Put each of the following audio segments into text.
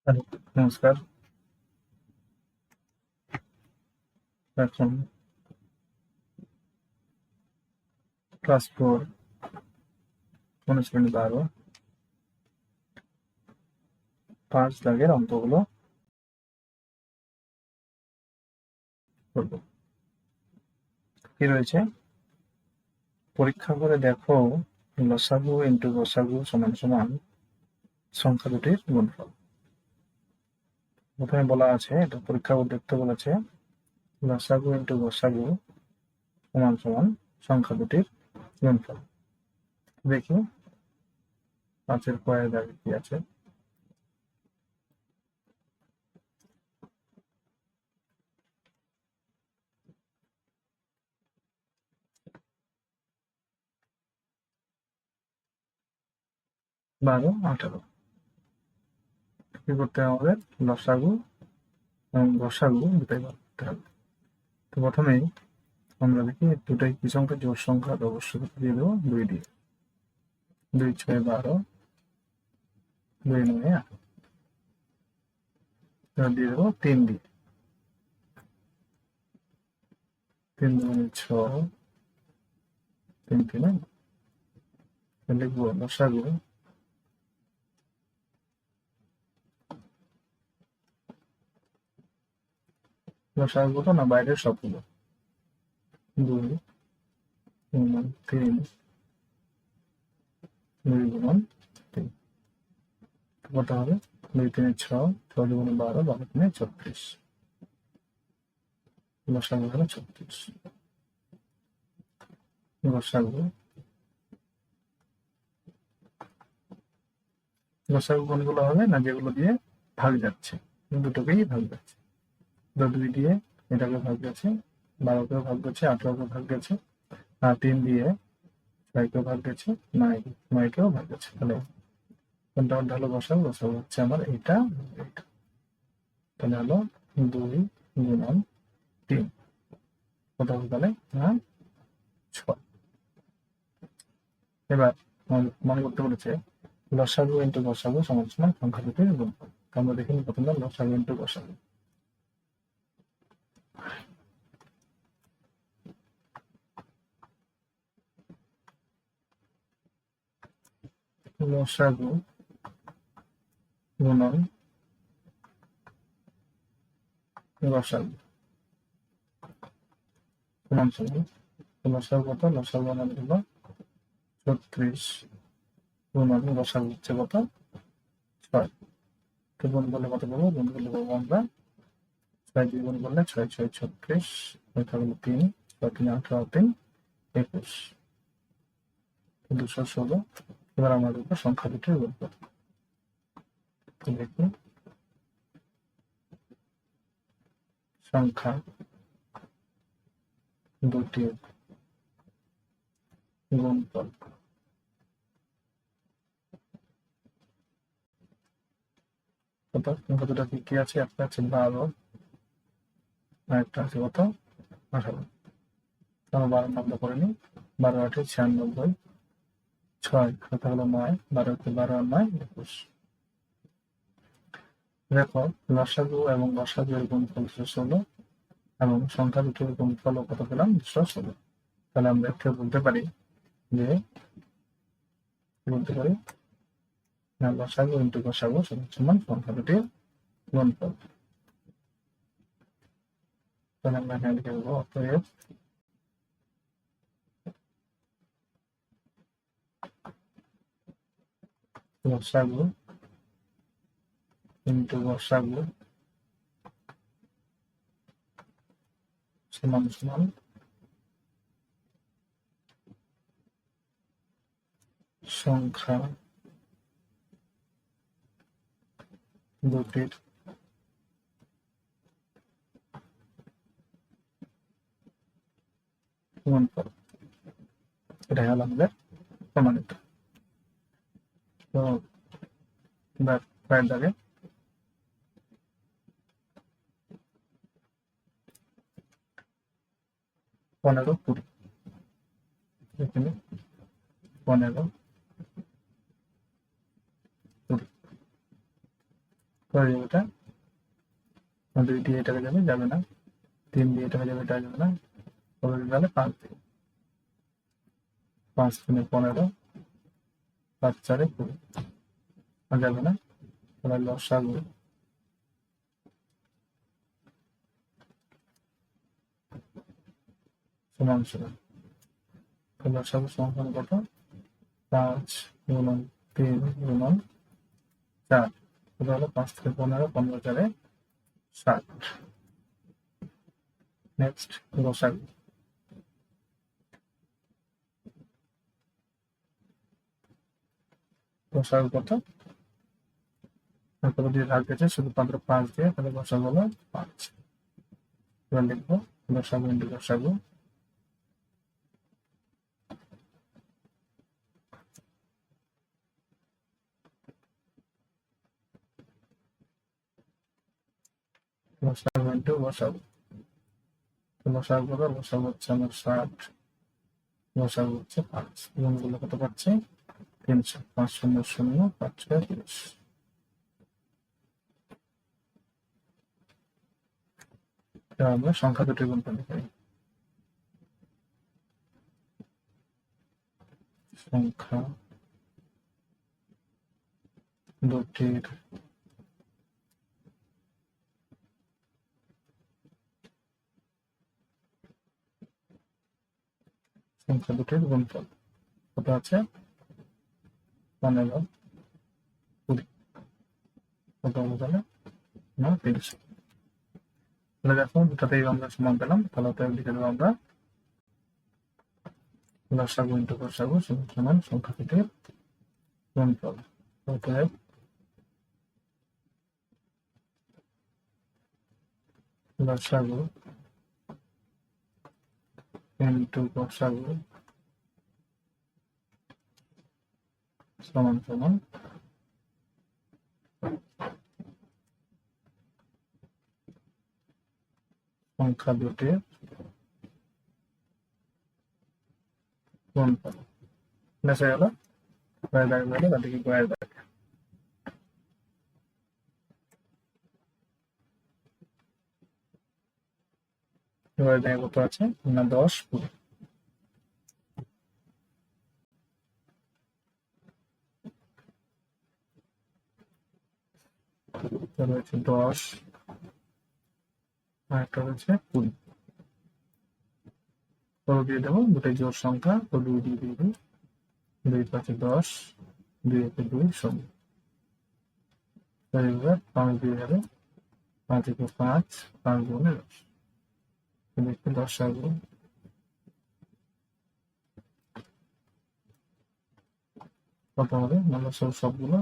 Hello, নমস্কার। এখন class 4 অনুশীলনী 12 5 দাগের অঙ্কগুলো করব। কি রয়েছে? পরীক্ষা করে দেখো লসাগু ইন্টু গসাগু সমান সমান সংখ্যা দুটির গুণফল। প্রথমে বলা আছে, এটা পরীক্ষা করে দেখতে বলেছে, লসাগু ইন্টু গসাগু সমান সমান সংখ্যা দুটির গুণফল। দেখি 5-এর পরের দাগে কি আছে। বারো 18 কি করতে হবে আমাদের? লসাগু এবং গসাগু দুটাই বার করতে হবে। তো প্রথমেই আমরা দেখি দুটাই কি সংখ্যা? জোড় সংখ্যা। অবশ্যই দিয়ে দেবো 2 দিয়ে। 2 6 12, 2 9 8। এবার দিয়ে দেবো 3 দিয়ে। 3 2 6, 3 3 লিখবো লসাগু লসাগুটা না বাইরের সবগুলো। 2 গুণন 3, 2 গুণন 3 কত হবে? 2 3 6, 6 2 12, 12 3 36। লসাগু হলো 36। লসাগু লসাগু কোনগুলো হবে? না যেগুলো দিয়ে ভাগ যাচ্ছে, দুটোকেই ভাগ যাচ্ছে। 2 দিয়ে এটাকে ভাগ গেছে, 12কেও ভাগ গেছে, 18কেও ভাগ গেছে, আর 3 দিয়ে 6কেও ভাগ গেছে, 9কেও ভাগ গেছে। তাহলে কোনটা কোনটা হলো গসাগু? গসাগু হচ্ছে আমার এইটা, এইটা। তাহলে হলো 2 গুণন 3 কত হবে তাহলে? না 6। এবার মনে করতে বলেছে লসাগু ইন্টু গসাগু সমান সমান সংখ্যা দুটির গুণফল। আমরা দেখে নিই প্রথমে লসাগু ইন্টু গসাগু। লসাগু গুণন গসাগু সমান সমান লসাগু কত? লসাগু আমাদের হলো 36 গুণন গসাগু হচ্ছে কত? 6। তো গুণ করলে কত পাবো? গুণ করলে পাবো আমরা 6 দিয়ে গুণ করলে 6 6 36, এটা হলো 3, 6 3 18, 3 21, 216। এবার আমরা দেখবো সংখ্যা দুটির গুণফল। দেখি সংখ্যা দুটির গুণফল। কতটা কি আছে? একটা আছে 12, আর একটা আছে কত? 18। আমরা 12 নামটা করে নিই। 12 8 96, 6 কথা হলো 9, 12 12 আর 9 21। দেখো লসাগু এবং গসাগু এর গুণফল 216 এবং সংখ্যা দুটির গুণফল কত পেলাম? 216। তাহলে আমরা একটা বলতে পারি যে বলতে পারি না, লসাগু ইন্টু গসাগু সমান সংখ্যা দুটির গুণফল। তাহলে আমরা এখানে লিখে দেবো অতএব লসাগু ইন্টু গসাগু সমান সমান সংখ্যা দুটির গুণফল। এটা হলো আমাদের প্রমাণিত। তো এবার কয়েক দাগে 15 20 এখানে 15 20 হয়ে যাবে এটা, 2 দিয়ে এটাকে যাবে, যাবে না, 3 দিয়ে এটাকে যাবে, এটা যাবে না, তবে তাহলে 5 দিয়ে, 5 3 15, 5 4 20, আর যাবে না, তাহলে লসাগু সমান সমান, লসাগু সমান সমান কত, 5 গুণন 3 গুণন 4, এটা হলো 5 থেকে 15, 15 4 60। নেক্সট লসাগু, লসাগু কত, কত দিয়ে ভাগ গেছে, শুধুমাত্র 5 দিয়ে, তাহলে লসাগু হলো 5। এবার লিখবো লসাগু ইন্টু লসাগু, লসাগু ইন্টু লসাগু, লসাগু কত, লসাগু হচ্ছে আমার 60, লসাগু হচ্ছে 5, গুণগুলো কত পাচ্ছে, 300, 5 শূন্য শূন্য 5 ছয় 30। এবার আমরা সংখ্যা দুটির গুণফল দেখাই, সংখ্যা দুটির গুণফল কত আছে, 15 20, কত হবে তাহলে না 300। তাহলে দেখো দুটাতেই আমরা সমান পেলাম, তাহলে তো লিখে দেবো আমরা লসাগু ইন্টু লসাগু সমান সংখ্যা দুটির গুণফল, অতএব লসাগু ইন্টু লসাগু সমান সমান সংখ্যা দুটির গুণফল। নেশা গেল গয়ের দাগে গেলে তাদেরকে গয়ের দাগে, গয়ের দাগে কত আছে না 10 20, রয়েছে 10 আর একটা রয়েছে 20, কত দিয়ে দেবো, দুটাই জোড় সংখ্যা, তো 2 দিয়ে দিয়ে দিই, 2 5 10, 2 1 2 শূন্য, 5 দিয়ে যাবে, 5 1 5, 5 গুণে 10, দেখতে 10 আগুন কত হবে, আমরা সবগুলো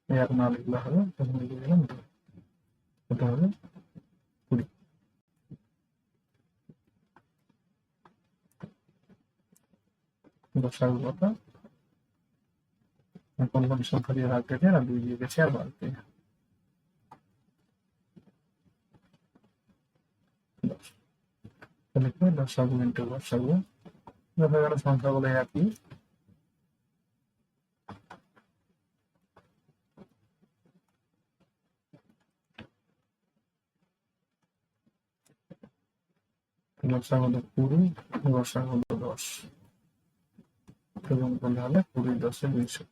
এক না লিখলে হবে, তখন লিখে দিলাম কত হবে 20। 10 আগুন কত, কোন কোন সংখ্যা দিয়ে ভাগ গেছে, আর 2 দিয়ে গেছে আর ভাগ দিয়ে 10, লিখবে 10 আগুন ইন্টু 10 আগুন, দেখা গেল সংখ্যাগুলো একই, লসা হলো 20, লসা হলো 10, এবং বলে হলে 20 10 200,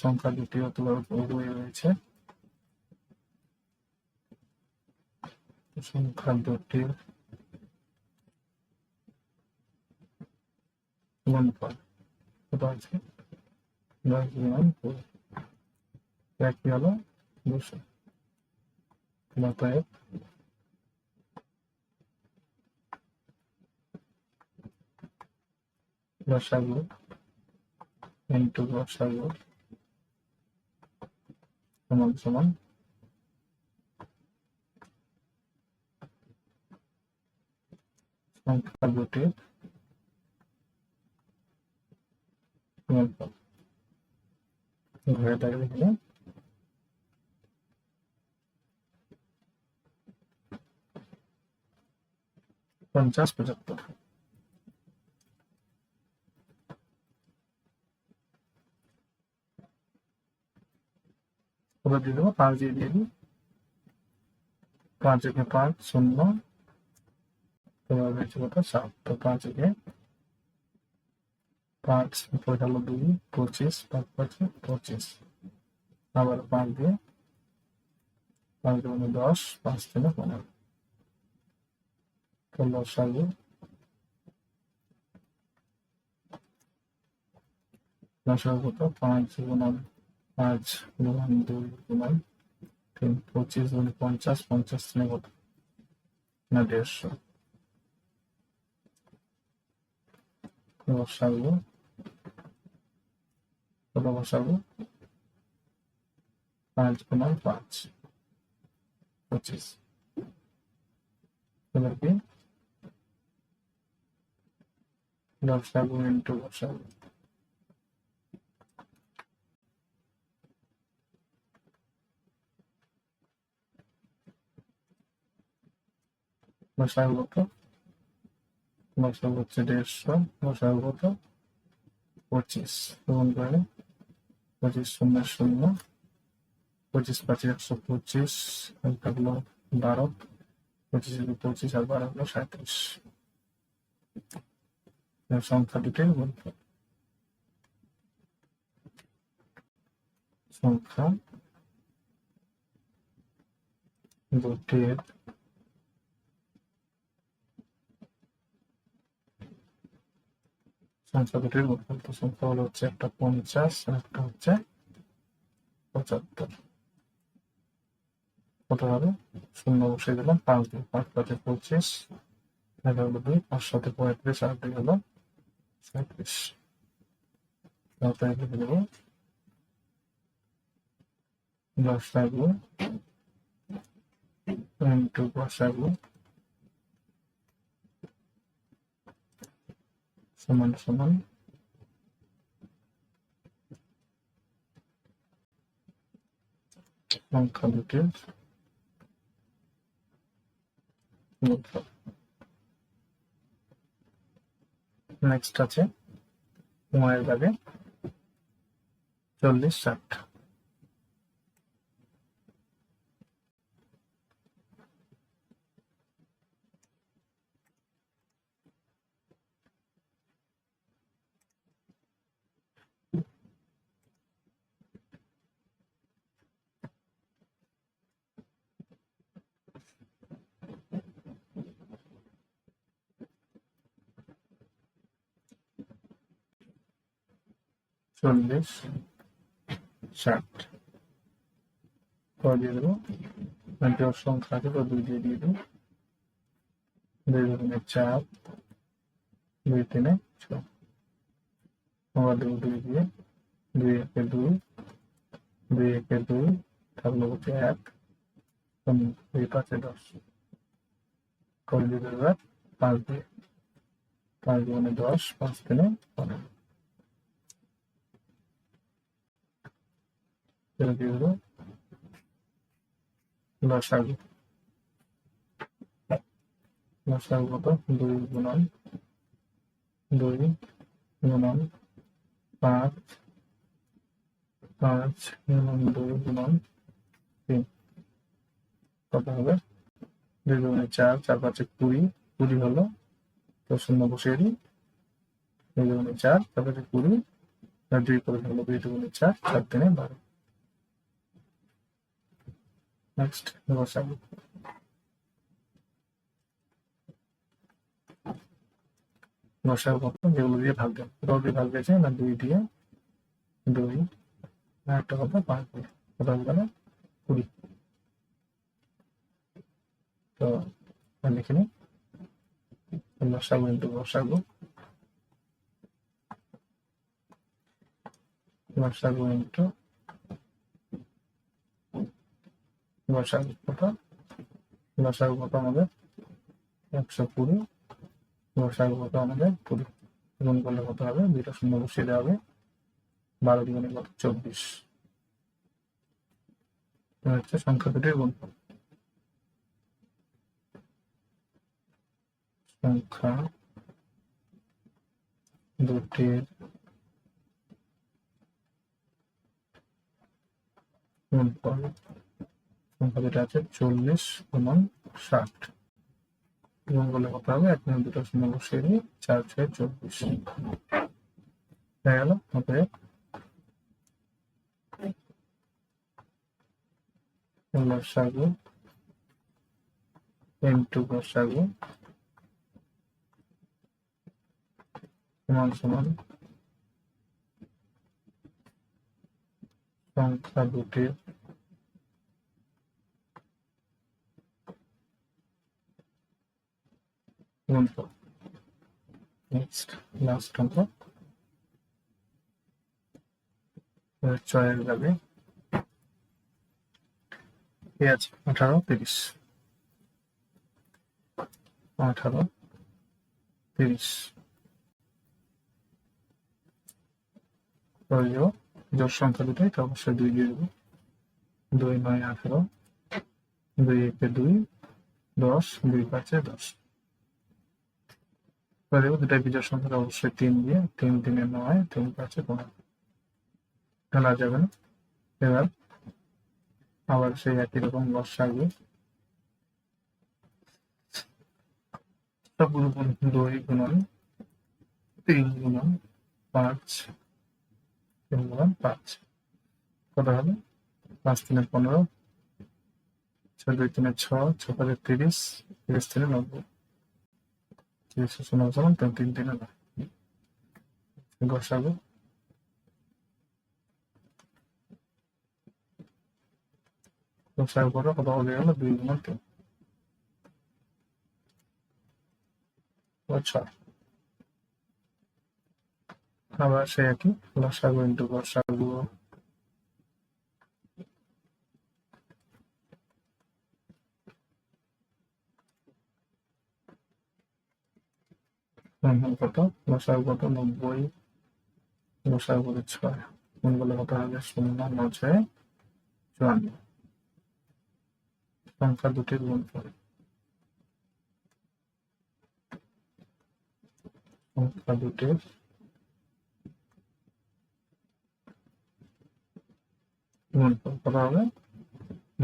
সংখ্যা দুটি অথবা উভয় রয়েছে, সংখ্যা দুটির গুণফল কত আছে, 10 গুণন 20, একই হলো 200, অতএব লসাগু ইন্টু লসাগু সমান সমান সংখ্যা দুটির গুণফল, ঘরে দাঁড়িয়ে হলো 50 75। কত দিয়ে দেবো? 5 দিয়ে দিই। 5 একে 5 শূন্য, তোমার হয়েছে কত? 7। তো 5 একে 5 উপরে গেল 2, 25, 5 5 25। আবার 5 দিয়ে 5 দুগুণে 10, 5 3 15। তো লসাগু কত? 5 গুণন 5 গুণন 2 গুণন 3, 25 গুণে 50, 50 3 কত? না 150। লসাগু কত? লসাগু 5 গুণন 5, 25। এবার কি? লসাগু ইন্টু লসাগু। লসাগু কত? লসাগু হচ্ছে 150। লসাগু কত? 25 গুণ করে 25 শূন্য শূন্য, 25 5 125, থাকলো 12, 25 25 আর 12 হলো 37। সংখ্যা দুটোই গুণফল। সংখ্যা দুটির গুণফল। তো সংখ্যা হলো হচ্ছে একটা 50 আর একটা হচ্ছে 75। কত হবে? শূন্য বসিয়ে দিলাম, 5 দিয়ে 5 5 25, 11 2, 5 7 35 আর 2 হলো 37। তারপরে লিখে দেবো লসাগু ইন্টু লসাগু সমান সমান সংখ্যা দুটির গুণফল। নেক্সট আছে উমায়ের দাগে 40 60। 40 60 দিয়ে দেবো। জোড় সংখ্যা আছে তো 2 দিয়ে দিয়ে দিই। 2 দুগুণে 4, 2 3 6। আবার 2 2 দিয়ে 2 একে 2, 2 একে 2, থাকলো হচ্ছে 1, 2 5 10। করে দিতে এবার 5 দিয়ে 5 দুগুণে 10, 5 3 15। এটা দিয়ে দেবো লসাগু। লসাগু কত? 2 গুণন 2 গুণন 5, 5 গুণন 2 গুণন 3 কত হবে? 2 দুগুণে 4, 4 5 20, 20 হলো। তো শূন্য বসিয়ে দিই। 2 দুগুণে 4, 4 5 20, আর 2 করে হলো 2 দুগুণে 4, 4 3 12। নেক্সট লসাগু। লসাগু কত? যেগুলো দিয়ে ভাগ দেবো। কত দিয়ে ভাগ দিয়েছে? না 2 দিয়ে 2, আর একটা কত? 5 দিয়ে। কত হবে তাহলে? 20। তো লিখে নিই লসাগু ইন্টু লসাগু। লসাগু ইন্টু লসাগু কত? লসাগু কত আমাদের? 120। লসাগু কত আমাদের? 20। গুণ করলে কত হবে? 2টা শূন্য বসিয়ে দেওয়া হবে। 12 দুগুণে কত? 24। হচ্ছে সংখ্যা দুটির গুণফল। সংখ্যা দুটির গুণফল সংখ্যা যেটা আছে 40 গুণন 60 গুণ করলে কত হবে? এক মিনিট দুটো শূন্য বসিয়ে দিই, 4 6 24 হয়ে গেল। অতএব লসাগু ইনটু গসাগু সমান সমান সংখ্যা দুটির গুণফল। নেক্সট লাস্ট অঙ্ক, চয়ের যাবে কি আছে? 18 30 18 30 জোর সংখ্যা দুটাই তো অবশ্যই 2 দিয়ে দেবো। 2 9 18 2 1 2 10 2 5 10 দেবো। দুটাই বিজোড় সংখ্যা অবশ্যই 3 দিয়ে, 3 3 9 3 5 15 ফেলা যাবে না। এবার আবার সেই একই রকম লসাগু সবগুলো 2 গুণন 3 গুণন 5 3 গুণন 5 কত হবে? 5 3 15 6 2 3 6 6 5 30 30 3 90 30 শূন্য সমান 3 3 3 9 গসাগু গসাগু করো কত হয়ে গেল? 2 গুণন 3 6। আবার সে একই লসাগু ইন্টু গসাগু কত? লসাগু কত? 90 লসাগু করে 6 গুণ করলে কত হবে? 0 9 6 54 সংখ্যা দুটির গুণফল। সংখ্যা দুটির গুণফল কত হবে?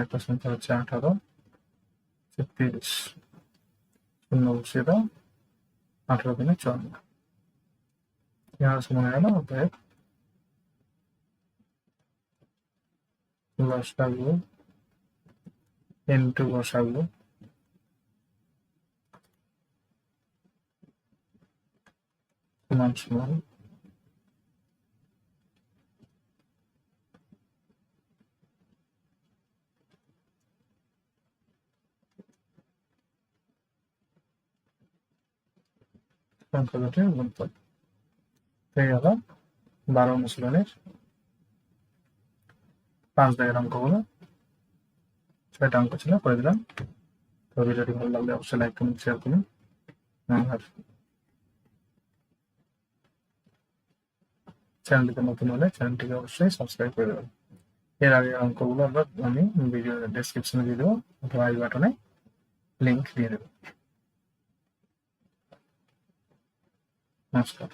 একটা সংখ্যা হচ্ছে 18 30 শূন্য বসিয়ে দাও, 18 দিনে 54 यहाँ সমান হয়ে গেল। অতএব লসাগু ইনটু গসাগু সমান সমান সংখ্যা দুটির গুণফল। হয়ে গেল 12 অনুশীলনের 5 দাগের অঙ্কগুলো। 6টা অঙ্ক ছিল, করে দিলাম। তো ভিডিওটি ভালো লাগলে অবশ্যই লাইক করুন, শেয়ার করুন, আর চ্যানেলটিতে নতুন হলে চ্যানেলটিকে অবশ্যই সাবস্ক্রাইব করে দেবেন। এর আগের অঙ্কগুলো আমি ভিডিও ডেসক্রিপশনে দিয়ে দেবো অথবা আই বাটনে লিঙ্ক দিয়ে দেবো। নমস্কার।